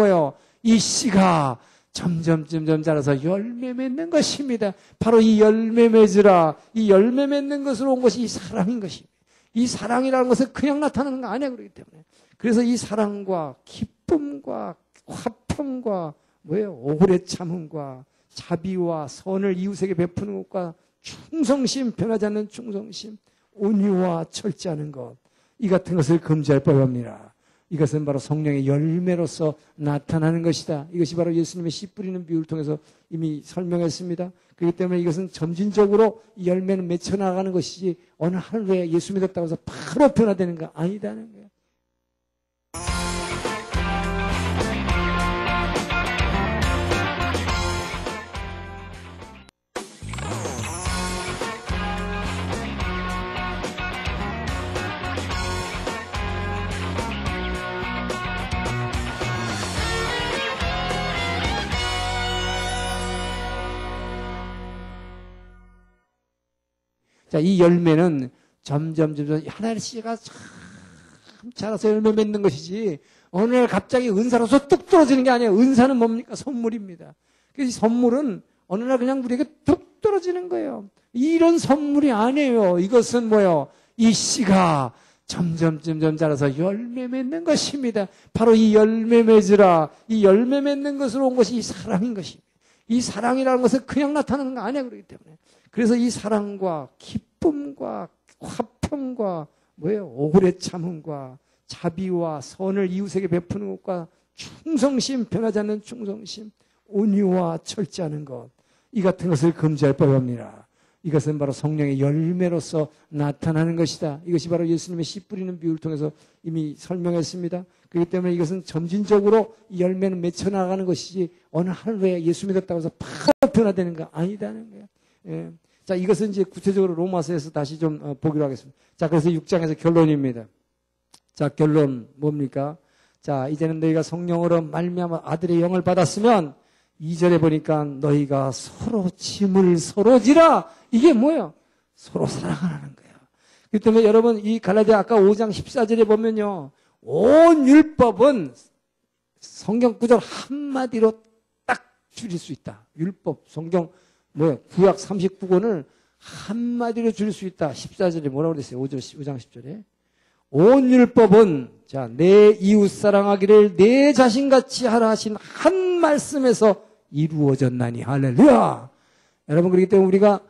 이 씨가 점점 자라서 열매 맺는 것입니다. 바로 이 열매 맺으라. 이 열매 맺는 것으로 온 것이 이 사랑인 것입니다. 이 사랑이라는 것은 그냥 나타나는 거 아니에요. 그렇기 때문에. 그래서 이 사랑과 기쁨과 화평과 오래 참음과 자비와 선을 이웃에게 베푸는 것과 충성심, 변하지 않는 충성심, 온유와 철저하는 것, 이 같은 것을 금지할 법합니다. 이것은 바로 성령의 열매로서 나타나는 것이다. 이것이 바로 예수님의 씨 뿌리는 비유를 통해서 이미 설명했습니다. 그렇기 때문에 이것은 점진적으로 이 열매는 맺혀나가는 것이지 어느 하루에 예수 믿었다고 해서 바로 변화되는 거 아니다는 거예요. 자, 이 열매는 점점 하나의 씨가 참 자라서 열매 맺는 것이지 어느 날 갑자기 은사로서 뚝 떨어지는 게 아니에요. 은사는 뭡니까? 선물입니다. 그래서 이 선물은 어느 날 그냥 우리에게 뚝 떨어지는 거예요. 이런 선물이 아니에요. 이것은 이 씨가 점점 자라서 열매 맺는 것입니다. 바로 이 열매 맺으라. 이 열매 맺는 것으로 온 것이 이 사랑인 것입니다. 이 사랑이라는 것은 그냥 나타나는 거 아니야. 그렇기 때문에. 그래서 이 사랑과 기쁨과 화평과 오래 참음과 자비와 선을 이웃에게 베푸는 것과 충성심, 변하지 않는 충성심, 온유와 절제하는 것, 이 같은 것을 금지할 법합니다. 이것은 바로 성령의 열매로서 나타나는 것이다. 이것이 바로 예수님의 씨 뿌리는 비유를 통해서 이미 설명했습니다. 그렇기 때문에 이것은 점진적으로 이 열매는 맺혀나가는 것이지 어느 하루에 예수 믿었다고 해서 바로 변화되는 거 아니다는 거예요. 예. 자, 이것은 이제 구체적으로 로마서에서 다시 좀 보기로 하겠습니다. 자, 그래서 6장에서 결론입니다. 자, 결론 뭡니까? 자, 이제는 너희가 성령으로 말미암아 아들의 영을 받았으면 2절에 보니까 너희가 서로 짐을 서로 지라. 이게 뭐예요? 서로 사랑하라는 거예요. 그렇기 때문에 여러분 이 갈라디아 아까 5장 14절에 보면요. 온 율법은 성경 구절 한마디로 딱 줄일 수 있다. 율법, 성경 구약 39권을 한마디로 줄일 수 있다. 14절에 뭐라고 그랬어요? 5장 10절에. 온 율법은 자, 내 이웃 사랑하기를 내 자신같이 하라 하신 한 말씀에서 이루어졌나니. 할렐루야. 여러분 그렇기 때문에 우리가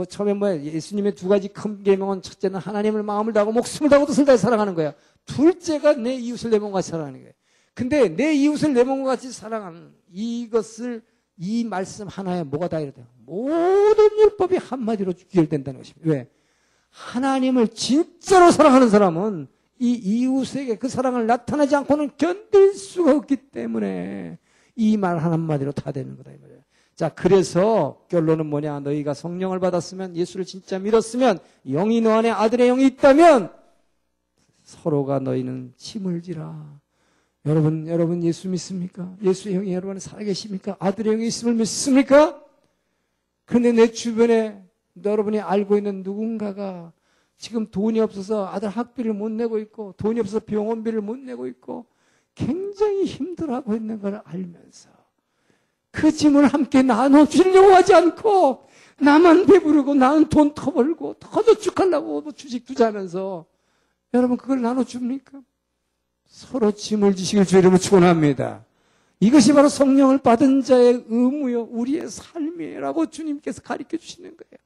처음에 예수님의 두 가지 큰 계명은 첫째는 하나님을 마음을 다하고 목숨을 다하고 뜻을 다해 사랑하는 거야. 둘째가 내 이웃을 내 몸과 같이 사랑하는 거예요. 근데 내 이웃을 내 몸과 같이 사랑하는 이것을 이 말씀 하나에 뭐가 다 이르다. 모든 율법이 한마디로 귀결된다는 것입니다. 왜? 하나님을 진짜로 사랑하는 사람은 이 이웃에게 그 사랑을 나타나지 않고는 견딜 수가 없기 때문에 이 말 한마디로 다 되는 거다 이 말이에요. 자, 그래서 결론은 뭐냐? 너희가 성령을 받았으면, 예수를 진짜 믿었으면, 영이 너 안에 아들의 영이 있다면 서로가 너희는 짐을 지라. 여러분 예수 믿습니까? 예수의 영이 여러분 안에 살아계십니까? 아들의 영이 있음을 믿습니까? 그런데 내 주변에 여러분이 알고 있는 누군가가 지금 돈이 없어서 아들 학비를 못 내고 있고, 돈이 없어서 병원비를 못 내고 있고, 굉장히 힘들어하고 있는 걸 알면서 그 짐을 함께 나눠주려고 하지 않고 나만 배부르고 나는 돈 더 벌고 더 저축하려고 주식 투자하면서 여러분 그걸 나눠줍니까? 서로 짐을 지시길 주의 이름으로 축원합니다. 이것이 바로 성령을 받은 자의 의무요, 우리의 삶이라고 주님께서 가르쳐 주시는 거예요.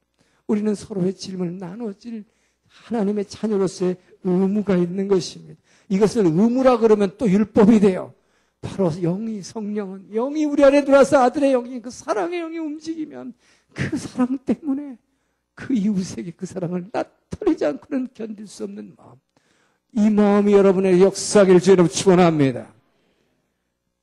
우리는 서로의 짐을 나눠질 하나님의 자녀로서의 의무가 있는 것입니다. 이것을 의무라 그러면 또 율법이 돼요. 바로 성령은 영이 우리 안에 들어와서 아들의 영이, 그 사랑의 영이 움직이면 그 사랑 때문에 그 이웃에게 그 사랑을 나타내지 않고는 견딜 수 없는 마음, 이 마음이 여러분의 역사하기를 주님 축원합니다.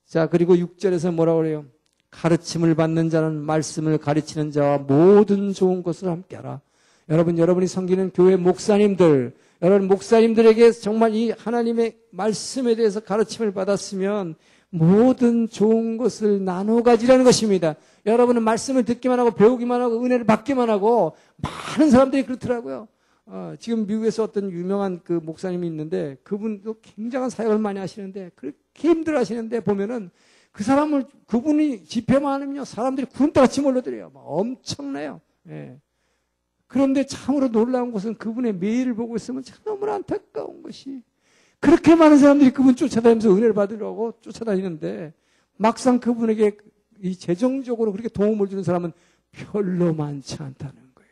자, 그리고 6절에서 뭐라고 그래요? 가르침을 받는 자는 말씀을 가르치는 자와 모든 좋은 것을 함께하라. 여러분이 섬기는 교회 목사님들, 여러분 목사님들에게 정말 이 하나님의 말씀에 대해서 가르침을 받았으면 모든 좋은 것을 나눠 가지라는 것입니다. 여러분은 말씀을 듣기만 하고 배우기만 하고 은혜를 받기만 하고, 많은 사람들이 그렇더라고요. 지금 미국에서 어떤 유명한 그 목사님이 있는데 그분도 굉장한 사역을 많이 하시는데 그렇게 힘들어 하시는데 보면은 그분이 집회만 하면요 사람들이 군대같이 몰려들어요. 엄청나요. 예. 그런데 참으로 놀라운 것은 그분의 메일을 보고 있으면 참 너무나 안타까운 것이, 그렇게 많은 사람들이 그분 쫓아다니면서 은혜를 받으려고 쫓아다니는데 막상 그분에게 이 재정적으로 그렇게 도움을 주는 사람은 별로 많지 않다는 거예요.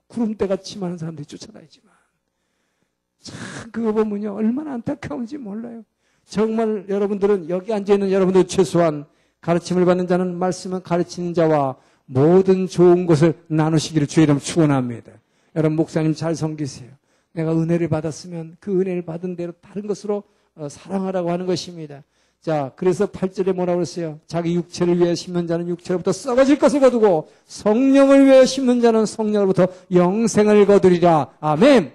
구름대같이 많은 사람들이 쫓아다니지만 참 그거 보면요 얼마나 안타까운지 몰라요. 정말 여러분들은, 여기 앉아있는 여러분들 최소한 가르침을 받는 자는 말씀은 가르치는 자와 모든 좋은 것을 나누시기를 주의 이름 축원합니다. 여러분 목사님 잘 섬기세요. 내가 은혜를 받았으면 그 은혜를 받은 대로 다른 것으로 사랑하라고 하는 것입니다. 자, 그래서 8절에 뭐라고 그랬어요? 자기 육체를 위해 심는 자는 육체로부터 썩어질 것을 거두고 성령을 위해 심는 자는 성령으로부터 영생을 거두리라. 아멘.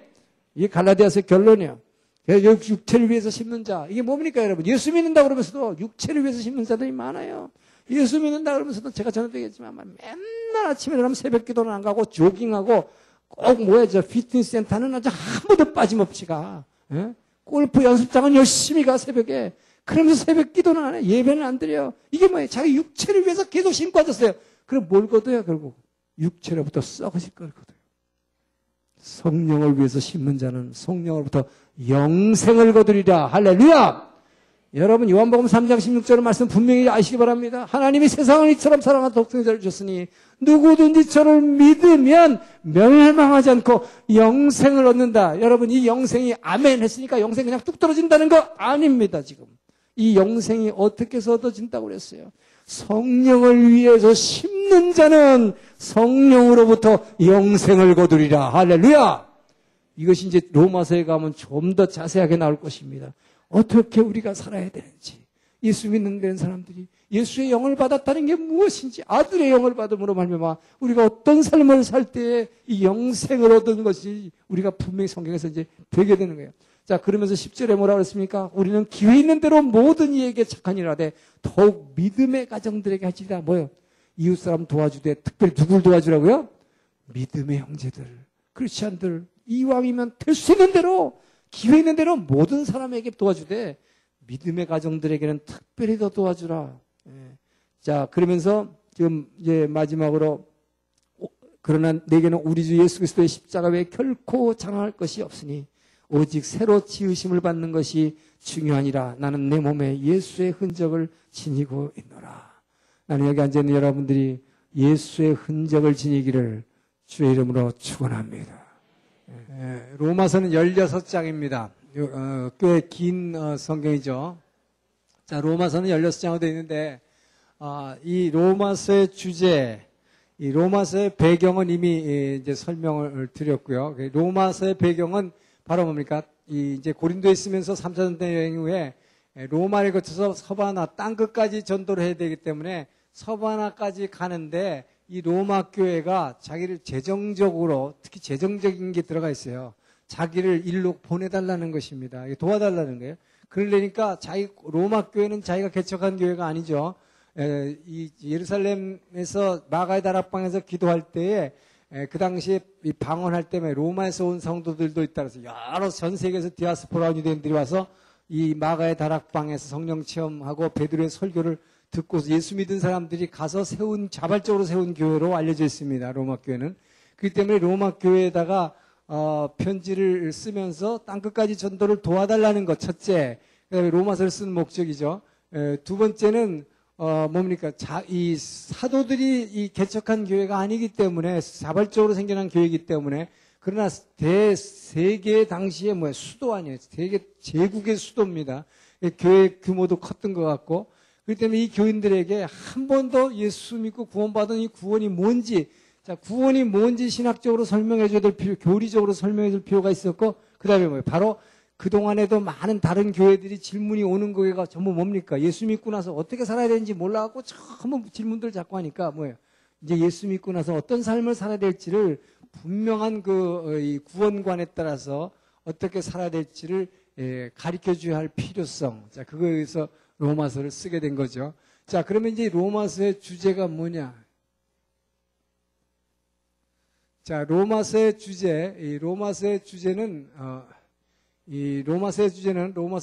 이게 갈라디아서의 결론이에요. 육체를 위해서 심는 자, 이게 뭡니까 여러분? 예수 믿는다 그러면서도 육체를 위해서 심는 자들이 많아요. 예수 믿는다 그러면서도 제가 전에도 얘기했지만 맨날 아침에 일어나면 새벽 기도는 안 가고 조깅하고 꼭 피트니스 센터는 아주 한 번도 빠짐없이 가. 예? 골프 연습장은 열심히 가 새벽에. 그러면서 새벽 기도는 안 해. 예배는 안 드려. 이게 뭐예요? 자기 육체를 위해서 계속 신고 앉았어요. 그럼 뭘 거둬요 결국? 육체로부터 썩어질 걸 거둬요. 성령을 위해서 심는 자는 성령으로부터 영생을 거두리라. 할렐루야! 여러분 요한복음 3장 16절 말씀 분명히 아시기 바랍니다. 하나님이 세상을 이처럼 사랑한 독생자를 주셨으니 누구든지 저를 믿으면 멸망하지 않고 영생을 얻는다. 여러분 이 영생이 아멘 했으니까 영생 그냥 뚝 떨어진다는 거 아닙니다. 지금 이 영생이 어떻게 해서 얻어진다고 그랬어요. 성령을 위해서 심는 자는 성령으로부터 영생을 거두리라. 할렐루야! 이것이 이제 로마서에 가면 좀 더 자세하게 나올 것입니다. 어떻게 우리가 살아야 되는지, 예수 믿는 사람들이 예수의 영을 받았다는 게 무엇인지, 아들의 영을 받음으로 말미암아 우리가 어떤 삶을 살 때에 이 영생을 얻은 것이 우리가 분명히 성경에서 이제 되게 되는 거예요. 자, 그러면서 10절에 뭐라고 그랬습니까? 우리는 기회 있는 대로 모든 이에게 착한 일 하되 더욱 믿음의 가정들에게 하지라. 뭐요? 이웃사람 도와주되, 특별히 누굴 도와주라고요? 믿음의 형제들, 크리스찬들, 이왕이면 될 수 있는 대로, 기회 있는 대로 모든 사람에게 도와주되 믿음의 가정들에게는 특별히 더 도와주라. 예. 자, 그러면서 지금 이제 마지막으로 그러나 내게는 우리 주 예수 그리스도의 십자가 외에 결코 장할 것이 없으니 오직 새로 지으심을 받는 것이 중요하니라. 나는 내 몸에 예수의 흔적을 지니고 있노라. 나는 여기 앉아있는 여러분들이 예수의 흔적을 지니기를 주의 이름으로 축원합니다. 로마서는 16장입니다. 꽤 긴 성경이죠. 자, 로마서는 16장으로 되어 있는데, 이 로마서의 주제, 이 로마서의 배경은 이미 이제 설명을 드렸고요. 로마서의 배경은 바로 뭡니까? 이제 고린도에 있으면서 3차 전도 여행 후에 로마를 거쳐서 서바나 땅끝까지 전도를 해야 되기 때문에 서바나까지 가는데 이 로마 교회가 자기를 재정적으로, 특히 재정적인 게 들어가 있어요. 자기를 일로 보내달라는 것입니다. 도와달라는 거예요. 그러려니까 로마 교회는 자기가 개척한 교회가 아니죠. 이 예루살렘에서 마가의 다락방에서 기도할 때에 그 당시에 이 방언할 때문에 로마에서 온 성도들도 있다 그래서 여러 전 세계에서 디아스포라 유대인들이 와서 이 마가의 다락방에서 성령 체험하고 베드로의 설교를 듣고서 예수 믿은 사람들이 가서 자발적으로 세운 교회로 알려져 있습니다. 로마 교회는. 그렇기 때문에 로마 교회에다가 편지를 쓰면서 땅끝까지 전도를 도와달라는 것, 첫째. 그다음에 로마서를 쓴 목적이죠. 두 번째는 뭡니까? 이 사도들이 이 개척한 교회가 아니기 때문에, 자발적으로 생겨난 교회이기 때문에, 그러나 세계 당시에 수도 아니에요. 세계 제국의 수도입니다. 교회 규모도 컸던 것 같고, 그렇기 때문에 이 교인들에게 한 번 더 예수 믿고 구원받은 이 구원이 뭔지, 자, 구원이 뭔지 신학적으로 설명해줘야 될 교리적으로 설명해줄 필요가 있었고, 그 다음에 뭐예요? 바로 그동안에도 많은 다른 교회들이 질문이 오는 거가 전부 뭡니까? 예수 믿고 나서 어떻게 살아야 되는지 몰라갖고 전부 질문들 자꾸 하니까 뭐예요? 이제 예수 믿고 나서 어떤 삶을 살아야 될지를 분명한 이 구원관에 따라서 어떻게 살아야 될지를 가르쳐 줘야 할 필요성. 자, 그거에서 로마서를 쓰게 된 거죠. 자, 그러면 이제 로마서의 주제가 뭐냐? 자, 로마서의 주제는 로마서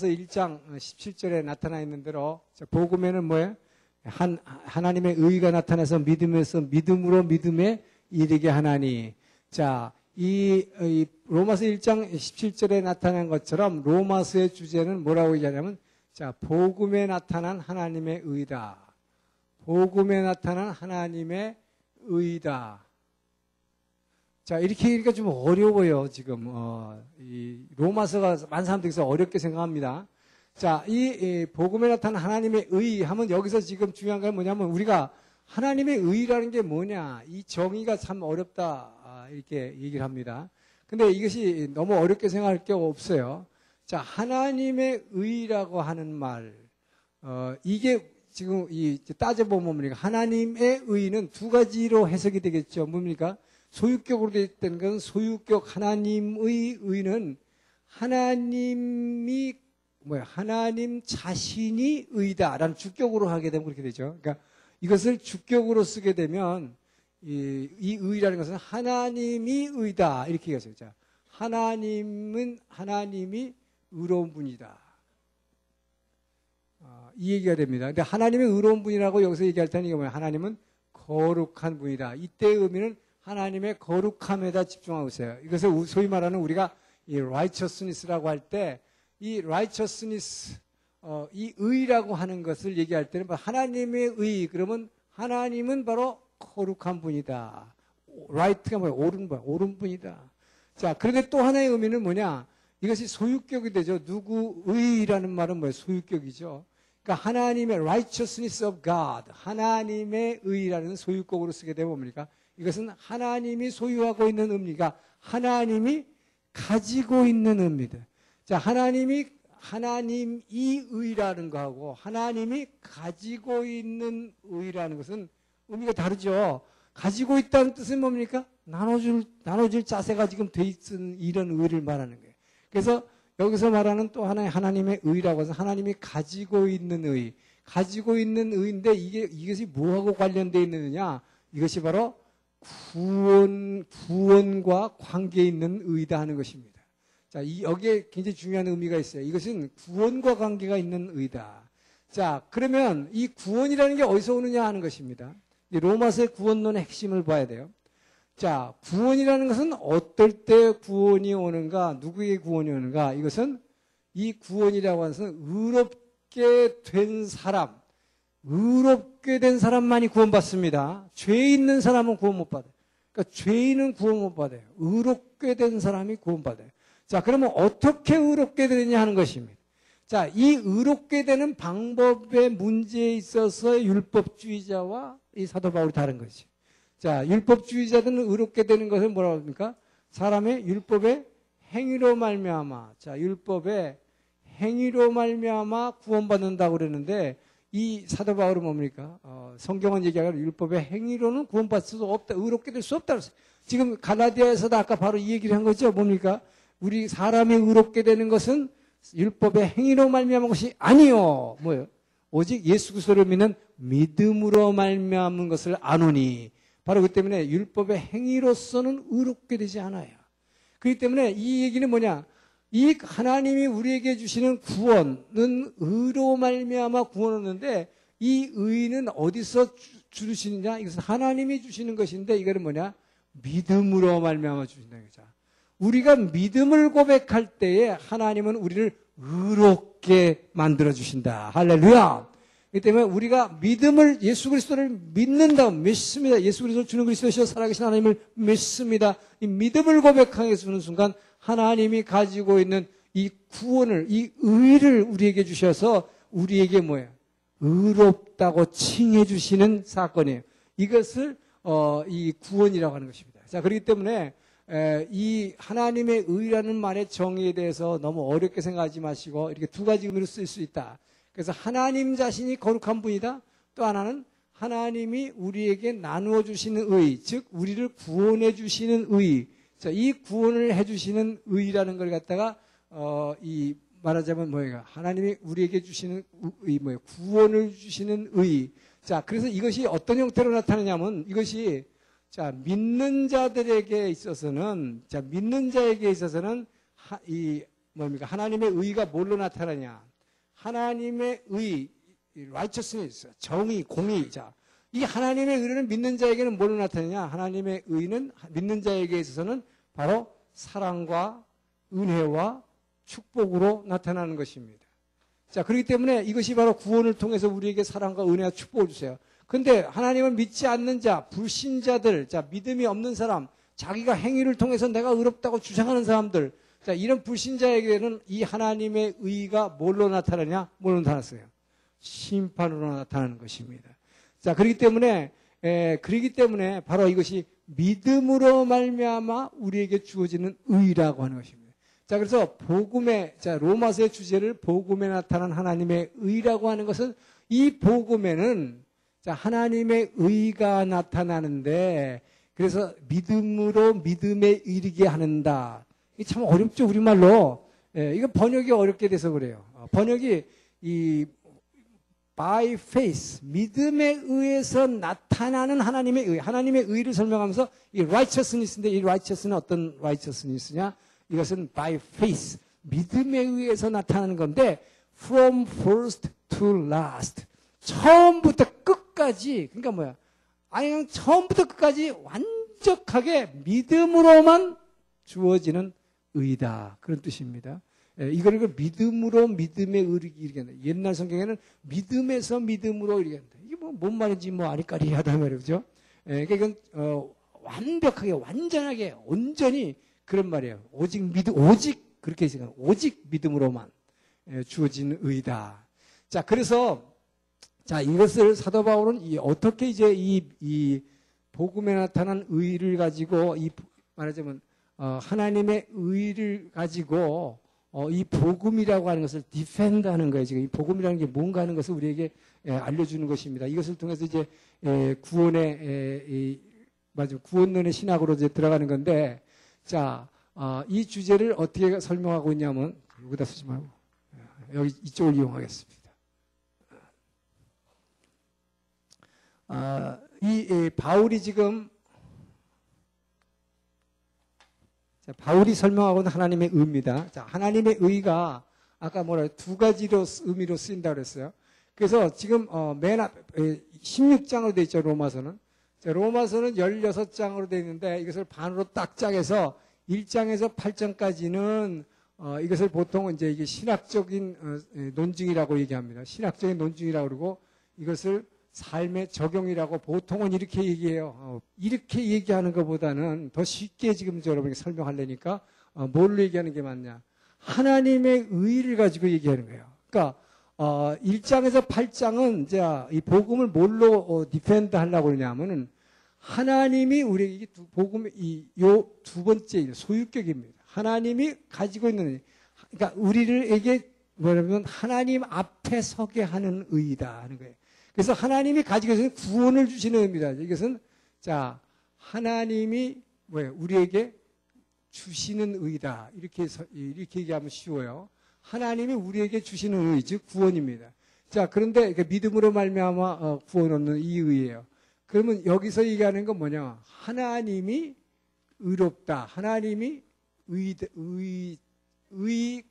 1장 17절에 나타나 있는 대로, 자, 복음에는 뭐예요? 하나님의 의가 나타나서 믿음으로 믿음에 이르게 하나니. 자, 이 로마서 1장 17절에 나타난 것처럼 로마서의 주제는 뭐라고 얘기하냐면, 자, 복음에 나타난 하나님의 의다. 복음에 나타난 하나님의 의다. 자, 이렇게 얘기가 좀 어려워요, 지금. 이 로마서가 많은 사람들께서 어렵게 생각합니다. 자, 이 복음에 나타난 하나님의 의 하면 여기서 지금 중요한 건 뭐냐면 우리가 하나님의 의라는 게 뭐냐. 이 정의가 참 어렵다. 이렇게 얘기를 합니다. 근데 이것이 너무 어렵게 생각할 게 없어요. 자, 하나님의 의라고 하는 말, 이게 지금 따져보면 뭡니까? 하나님의 의는 두 가지로 해석이 되겠죠. 뭡니까? 소유격으로 되어 있다는 건 소유격 하나님의 의는 하나님 자신이 의다라는 주격으로 하게 되면 그렇게 되죠. 그러니까 이것을 주격으로 쓰게 되면 이 의라는 것은 하나님이 의다 이렇게 얘기하죠. 자, 하나님이 의로운 분이다. 이 얘기가 됩니다. 근데 하나님의 의로운 분이라고 여기서 얘기할 때는 이게 뭐예요? 하나님은 거룩한 분이다. 이때의 의미는 하나님의 거룩함에다 집중하고 있어요. 이것을 소위 말하는 우리가 이 righteousness라고 할 때 이 righteousness, 이 의라고 하는 것을 얘기할 때는 하나님의 의, 그러면 하나님은 바로 거룩한 분이다. right가 뭐야? 옳은 분이다. 자, 그런데 또 하나의 의미는 뭐냐? 이것이 소유격이 되죠. 누구의라는 말은 뭐예요? 소유격이죠. 그러니까 하나님의 righteousness of God, 하나님의 의라는 소유격으로 쓰게 되면 뭡니까? 이것은 하나님이 소유하고 있는 의미가 하나님이 가지고 있는 의미다. 자, 하나님이 의라는 거하고 하나님이 가지고 있는 의라는 것은 의미가 다르죠. 가지고 있다는 뜻은 뭡니까? 나눠줄 자세가 지금 돼 있는 이런 의를 말하는 거예요. 그래서 여기서 말하는 또 하나의 하나님의 의라고 해서 하나님이 가지고 있는 의, 가지고 있는 의인데 이것이 뭐하고 관련되어 있느냐? 이것이 바로 구원과 관계 있는 의다 하는 것입니다. 자, 여기에 굉장히 중요한 의미가 있어요. 이것은 구원과 관계가 있는 의다. 자, 그러면 이 구원이라는 게 어디서 오느냐 하는 것입니다. 로마서의 구원론의 핵심을 봐야 돼요. 자, 구원이라는 것은 어떨 때 구원이 오는가, 누구에게 구원이 오는가? 이것은 이 구원이라고 하는 것은 의롭게 된 사람만이 구원받습니다. 죄 있는 사람은 구원 못 받아요. 그러니까 죄인은 구원 못 받아요. 의롭게 된 사람이 구원받아요. 자, 그러면 어떻게 의롭게 되느냐 하는 것입니다. 자, 이 의롭게 되는 방법의 문제에 있어서 율법주의자와 이 사도 바울이 다른 거지. 자, 율법주의자들은 의롭게 되는 것을 뭐라고 합니까? 사람의 율법의 행위로 말미암아. 자, 율법의 행위로 말미암아 구원받는다고 그러는데 이 사도 바울은 뭡니까? 성경은 얘기하기로 율법의 행위로는 구원받을 수 없다. 의롭게 될 수 없다. 그랬어요. 지금 갈라디아에서도 아까 바로 이 얘기를 한 거죠. 뭡니까? 우리 사람이 의롭게 되는 것은 율법의 행위로 말미암은 것이 아니요. 뭐예요? 오직 예수 그리스도를 믿는 믿음으로 말미암은 것을 아노니. 바로 그 때문에 율법의 행위로서는 의롭게 되지 않아요. 그렇기 때문에 이 얘기는 뭐냐? 이 하나님이 우리에게 주시는 구원은 의로 말미암아 구원하는데 이 의는 어디서 주시느냐? 이것은 하나님이 주시는 것인데 이거는 뭐냐? 믿음으로 말미암아 주신다는 거죠. 우리가 믿음을 고백할 때에 하나님은 우리를 의롭게 만들어 주신다. 할렐루야. 그렇기 때문에 우리가 믿음을 예수 그리스도를 믿습니다. 예수 그리스도 주는 그리스도시여 살아계신 하나님을 믿습니다. 이 믿음을 고백하게 해주는 순간 하나님이 가지고 있는 이 구원을, 이 의를 우리에게 주셔서 우리에게 뭐예요? 의롭다고 칭해 주시는 사건이에요. 이것을 이 구원이라고 하는 것입니다. 자, 그렇기 때문에 이 하나님의 의라는 말의 정의에 대해서 너무 어렵게 생각하지 마시고 이렇게 두 가지 의미로 쓸 수 있다. 그래서 하나님 자신이 거룩한 분이다. 또 하나는 하나님이 우리에게 나누어 주시는 의, 즉 우리를 구원해 주시는 의. 자, 이 구원을 해 주시는 의라는 걸 갖다가 이 말하자면 뭐예요? 하나님이 우리에게 주시는 의, 뭐예요? 구원을 주시는 의. 자, 그래서 이것이 어떤 형태로 나타나냐면 이것이 자, 믿는 자들에게 있어서는 믿는 자에게 있어서는 이 뭡니까? 하나님의 의가 뭘로 나타나냐? 하나님의 의, righteousness, 정의, 공의. 자, 이 하나님의 의는 믿는 자에게는 뭘로 나타나냐? 하나님의 의는 믿는 자에게 있어서는 바로 사랑과 은혜와 축복으로 나타나는 것입니다. 자, 그렇기 때문에 이것이 바로 구원을 통해서 우리에게 사랑과 은혜와 축복을 주세요. 근데 하나님을 믿지 않는 자, 불신자들, 자, 믿음이 없는 사람, 자기가 행위를 통해서 내가 의롭다고 주장하는 사람들, 자, 이런 불신자에게는 이 하나님의 의가 뭘로 나타나냐? 뭘로 나타났어요? 심판으로 나타나는 것입니다. 자, 그렇기 때문에 바로 이것이 믿음으로 말미암아 우리에게 주어지는 의라고 하는 것입니다. 자, 그래서 로마서의 주제를 복음에 나타난 하나님의 의라고 하는 것은 이 복음에는 자, 하나님의 의가 나타나는데 그래서 믿음으로 믿음에 이르게 하는다. 이게 참 어렵죠, 우리말로. 이거 번역이 어렵게 돼서 그래요. 번역이 by faith, 믿음에 의해서 나타나는 하나님의 의, 하나님의 의를 설명하면서 이 righteousness인데 이 righteous는 어떤 righteousness냐? 이것은 by faith, 믿음에 의해서 나타나는 건데 from first to last, 처음부터 끝까지, 그러니까 뭐야? 아니, 그냥 처음부터 끝까지 완전히 목적하게 믿음으로만 주어지는 의다. 그런 뜻입니다. 이거를 그 믿음으로 믿음에 이르게 옛날 성경에는 믿음에서 믿음으로 이르게 한다. 이게 뭔 말인지 아리까리하다 말이죠. 그러니까 이건 완벽하게 완전하게 온전히 그런 말이에요. 오직 그렇게 생각. 오직 믿음으로만 주어지는 의다. 자, 그래서 자, 이것을 사도 바울은 어떻게 이제 이 복음에 나타난 의를 가지고 말하자면 하나님의 의를 가지고 이 복음이라고 하는 것을 디펜드하는 거예요. 지금 이 복음이라는 게 뭔가 하는 것을 우리에게 알려주는 것입니다. 이것을 통해서 이제 구원론의 신학으로 이제 들어가는 건데, 자, 이 주제를 어떻게 설명하고 있냐면 여기다 쓰지 말고 여기 이쪽을 이용하겠습니다. 바울이 지금 바울이 설명하고 있는 하나님의 의입니다. 자, 하나님의 의가 아까 두 가지로 의미로 쓰인다고 그랬어요. 그래서 지금 맨 앞 16장으로 되어 있죠. 로마서는. 자, 로마서는 16장으로 되어 있는데 이것을 반으로 딱 짜게서 1장에서 8장까지는 이것을 보통 이제 이게 신학적인 논증이라고 얘기합니다. 신학적인 논증이라고 그러고 이것을 삶의 적용이라고 보통은 이렇게 얘기해요. 이렇게 얘기하는 것보다는 더 쉽게 지금 여러분에게 설명하려니까 뭘로 얘기하는 게 맞냐. 하나님의 의를 가지고 얘기하는 거예요. 그러니까 1장에서 8장은 이제 이 복음을 뭘로 디펜드 하려고 그러냐면은 하나님이 우리에게 복음의 요 두 번째 소유격입니다. 하나님이 가지고 있는, 그러니까 우리에게 뭐냐면 하나님 앞에 서게 하는 의이다 하는 거예요. 그래서 하나님이 가지고 있는 구원을 주시는 의미다. 이것은 자, 하나님이 우리에게 주시는 의다. 이렇게 얘기하면 쉬워요. 하나님이 우리에게 주시는 의, 즉 구원입니다. 자, 그런데 믿음으로 말미암아 구원 얻는 이 의예요. 그러면 여기서 얘기하는 건 뭐냐? 하나님이 의롭다. 하나님이 의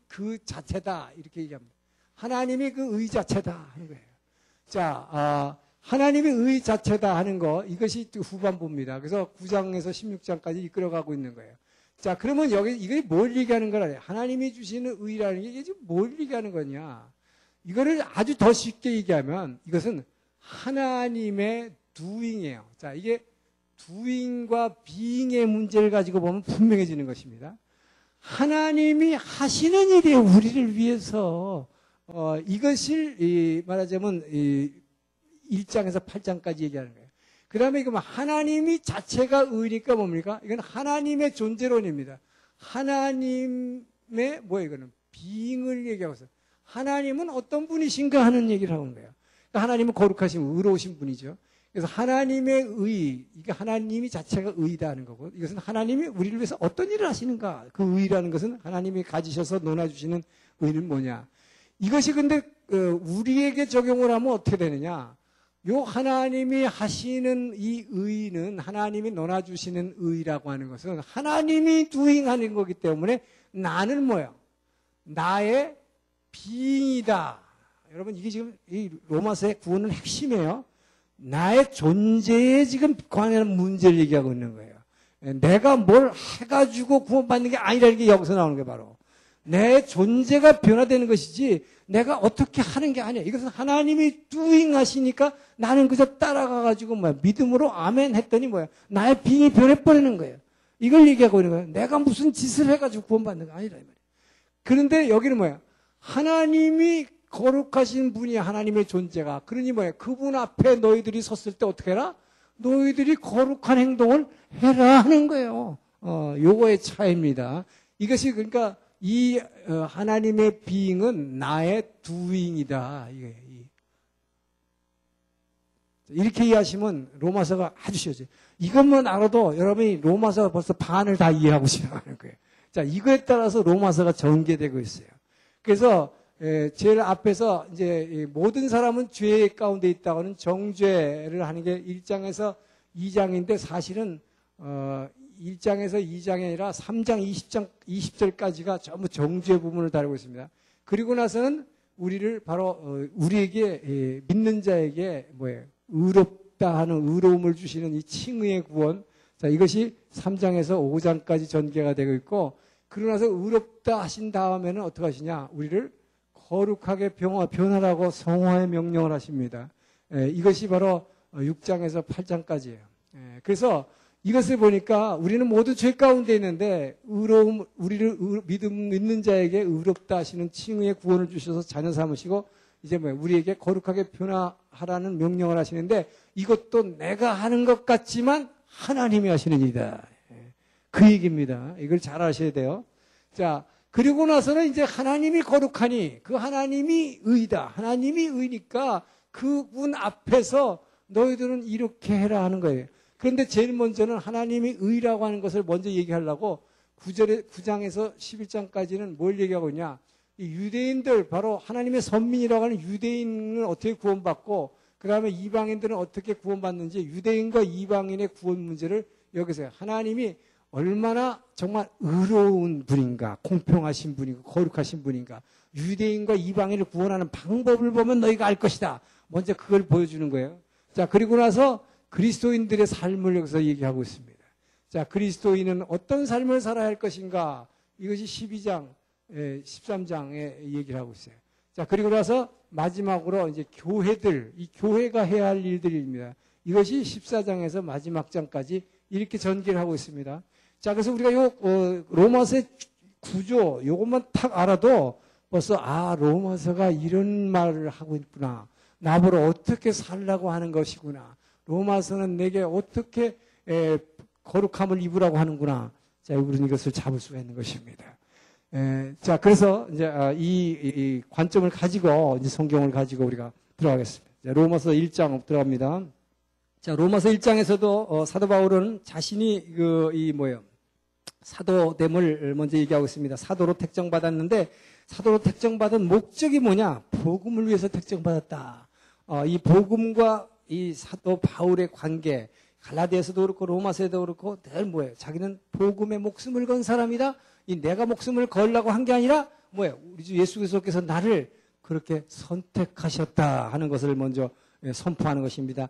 그 자체다. 이렇게 얘기합니다. 하나님이 그 의 자체다 하는 거예요. 자, 하나님의 의 자체다 하는 거, 이것이 후반부입니다. 그래서 9장에서 16장까지 이끌어가고 있는 거예요. 자, 그러면 이게 뭘 얘기하는 거라? 하나님이 주시는 의라는 게 이게 지금 뭘 얘기하는 거냐? 이거를 아주 더 쉽게 얘기하면 이것은 하나님의 doing이에요. 자, 이게 doing과 being의 문제를 가지고 보면 분명해지는 것입니다. 하나님이 하시는 일이 우리를 위해서 이것을 말하자면 1장에서 8장까지 얘기하는 거예요. 그 다음에 하나님이 자체가 의니까 뭡니까? 이건 하나님의 존재론입니다. 하나님의 이거는 being을 얘기하고 있어요. 하나님은 어떤 분이신가 하는 얘기를 하는 거예요. 그러니까 하나님은 거룩하신 의로우신 분이죠. 그래서 하나님의 의, 이게 하나님이 자체가 의다 하는 거고, 이것은 하나님이 우리를 위해서 어떤 일을 하시는가. 그 의라는 것은 하나님이 가지셔서 논해주시는 의는 뭐냐. 이것이 근데 우리에게 적용을 하면 어떻게 되느냐. 요 하나님이 하시는 이 의는 하나님이 논해주시는 의라고 하는 것은 하나님이 doing하는 거기 때문에 나는 뭐야? 나의 being이다. 여러분 이게 지금 이 로마서의 구원의 핵심이에요. 나의 존재에 지금 관한 문제를 얘기하고 있는 거예요. 내가 뭘 해가지고 구원받는 게 아니라는 게 여기서 나오는 게 바로 내 존재가 변화되는 것이지 내가 어떻게 하는 게 아니야. 이것은 하나님이 doing 하시니까 나는 그저 따라가가지고 믿음으로 아멘 했더니 나의 빙이 변해버리는 거예요. 이걸 얘기하고 있는 거예요. 내가 무슨 짓을 해가지고 구원받는 거 아니라 이 말이에요. 그런데 여기는 하나님이 거룩하신 분이 하나님의 존재가. 그러니 그분 앞에 너희들이 섰을 때 어떻게 해라? 너희들이 거룩한 행동을 해라 하는 거예요. 요거의 차이입니다. 이것이 그러니까 이 하나님의 being은 나의 doing이다. 이렇게 이해하시면 로마서가 아주 쉬워져요. 이것만 알아도 여러분이 로마서가 벌써 반을 다 이해하고 시작하는 거예요. 자, 이거에 따라서 로마서가 전개되고 있어요. 그래서 제일 앞에서 이제 모든 사람은 죄 가운데 있다고는 정죄를 하는 게 1장에서 2장인데 사실은 1장에서 2장이 아니라 3장 20절까지가 전부 정죄 부분을 다루고 있습니다. 그리고 나서는 우리를 바로 우리에게 믿는 자에게 의롭다 하는 의로움을 주시는 이 칭의의 구원, 자, 이것이 3장에서 5장까지 전개가 되고 있고, 그러고 나서 의롭다 하신 다음에는 어떻게 하시냐? 우리를 거룩하게 변화라고 성화의 명령을 하십니다. 이것이 바로 6장에서 8장까지예요. 그래서 이것을 보니까 우리는 모두 죄 가운데 있는데 우리를 믿음 있는 자에게 의롭다 하시는 칭의의 구원을 주셔서 자녀 삼으시고 이제 우리에게 거룩하게 변화하라는 명령을 하시는데 이것도 내가 하는 것 같지만 하나님이 하시는 일이다. 그 얘기입니다. 이걸 잘 아셔야 돼요. 자, 그리고 나서는 이제 하나님이 거룩하니 그 하나님이 의다. 하나님이 의니까 그분 앞에서 너희들은 이렇게 해라 하는 거예요. 그런데 제일 먼저는 하나님이 의라고 하는 것을 먼저 얘기하려고 9장에서 11장까지는 뭘 얘기하고 있냐. 이 유대인들, 바로 하나님의 선민이라고 하는 유대인은 어떻게 구원받고 그 다음에 이방인들은 어떻게 구원받는지 유대인과 이방인의 구원 문제를 여기서 하나님이 얼마나 정말 의로운 분인가, 공평하신 분인가, 거룩하신 분인가, 유대인과 이방인을 구원하는 방법을 보면 너희가 알 것이다. 먼저 그걸 보여주는 거예요. 자, 그리고 나서 그리스도인들의 삶을 여기서 얘기하고 있습니다. 자, 그리스도인은 어떤 삶을 살아야 할 것인가? 이것이 12장, 13장에 얘기를 하고 있어요. 자, 그리고 나서 마지막으로 이제 교회들, 이 교회가 해야 할 일들입니다. 이것이 14장에서 마지막 장까지 이렇게 전개를 하고 있습니다. 자, 그래서 우리가 로마서의 구조, 요것만 탁 알아도 벌써, 로마서가 이런 말을 하고 있구나. 나보러 어떻게 살라고 하는 것이구나. 로마서는 내게 어떻게 거룩함을 입으라고 하는구나. 자, 우리는 이것을 잡을 수가 있는 것입니다. 자, 그래서 이제 이 관점을 가지고 이제 성경을 가지고 우리가 들어가겠습니다. 자, 로마서 1장 들어갑니다. 자, 로마서 1장에서도 사도 바울은 자신이 사도됨을 먼저 얘기하고 있습니다. 사도로 택정받았는데 사도로 택정받은 목적이 뭐냐? 복음을 위해서 택정받았다. 이 복음과 이 사도 바울의 관계, 갈라디아서도 그렇고 로마서에도 그렇고 늘 뭐예요? 자기는 복음에 목숨을 건 사람이다. 이 내가 목숨을 걸라고 한 게 아니라 뭐예요? 우리 주 예수 그리스도께서 나를 그렇게 선택하셨다 하는 것을 먼저 선포하는 것입니다.